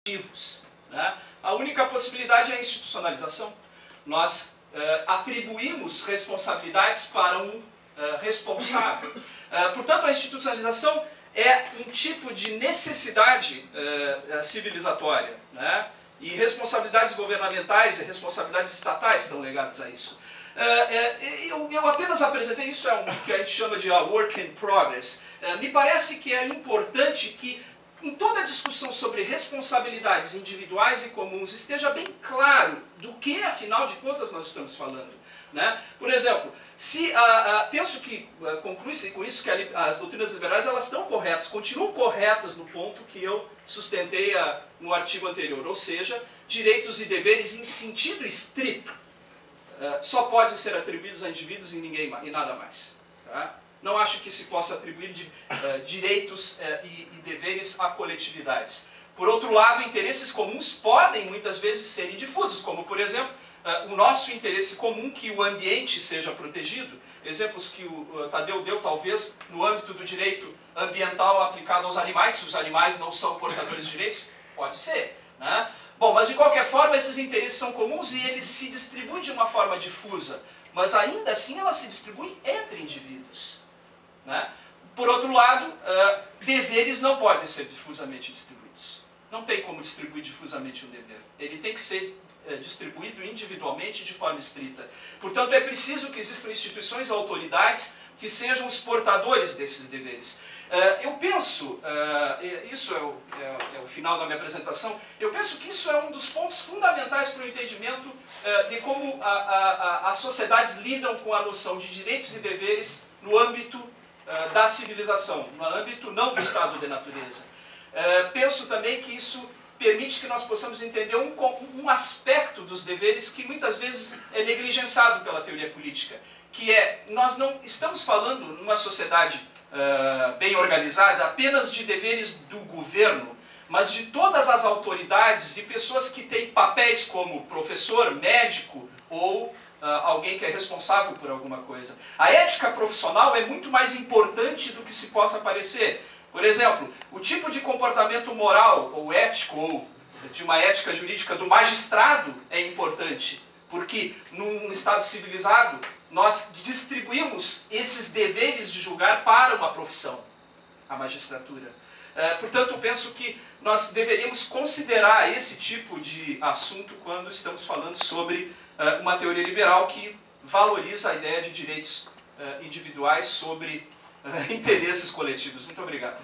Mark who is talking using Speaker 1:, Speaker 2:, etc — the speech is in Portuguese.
Speaker 1: ativos, né? A única possibilidade é a institucionalização. Nós atribuímos responsabilidades para um responsável. Portanto, a institucionalização é um tipo de necessidade civilizatória, né? E responsabilidades governamentais e responsabilidades estatais estão ligadas a isso. Eu apenas apresentei isso, é um que a gente chama de work in progress. Me parece que é importante que em toda a discussão sobre responsabilidades individuais e comuns esteja bem claro do que, afinal de contas, nós estamos falando, né? Por exemplo, se penso que conclui-se com isso que as doutrinas liberais elas estão corretas, continuam corretas no ponto que eu sustentei no artigo anterior, ou seja, direitos e deveres em sentido estrito só podem ser atribuídos a indivíduos e nada mais, tá? Não acho que se possa atribuir direitos e deveres a coletividades. Por outro lado, interesses comuns podem muitas vezes serem difusos, como por exemplo, o nosso interesse comum que o ambiente seja protegido. Exemplos que o Tadeu deu, talvez, no âmbito do direito ambiental aplicado aos animais, se os animais não são portadores de direitos, pode ser, né? Bom, mas de qualquer forma, esses interesses são comuns e eles se distribuem de uma forma difusa, mas ainda assim elas se distribuem entre indivíduos, né? Por outro lado, deveres não podem ser difusamente distribuídos. Não tem como distribuir difusamente um dever. Ele tem que ser distribuído individualmente de forma estrita. Portanto, é preciso que existam instituições, autoridades, que sejam os portadores desses deveres. Eu penso, isso é o final da minha apresentação, eu penso que isso é um dos pontos fundamentais para o entendimento de como as sociedades lidam com a noção de direitos e deveres no âmbito da civilização, no âmbito não do estado de natureza. Penso também que isso permite que nós possamos entender um aspecto dos deveres que muitas vezes é negligenciado pela teoria política, que é, nós não estamos falando numa sociedade bem organizada apenas de deveres do governo, mas de todas as autoridades e pessoas que têm papéis como professor, médico ou alguém que é responsável por alguma coisa. A ética profissional é muito mais importante do que se possa parecer. Por exemplo, o tipo de comportamento moral ou ético, ou de uma ética jurídica do magistrado é importante, porque num Estado civilizado nós distribuímos esses deveres de julgar para uma profissão, a magistratura. Portanto, penso que nós deveríamos considerar esse tipo de assunto quando estamos falando sobre uma teoria liberal que valoriza a ideia de direitos individuais sobre interesses coletivos. Muito obrigado.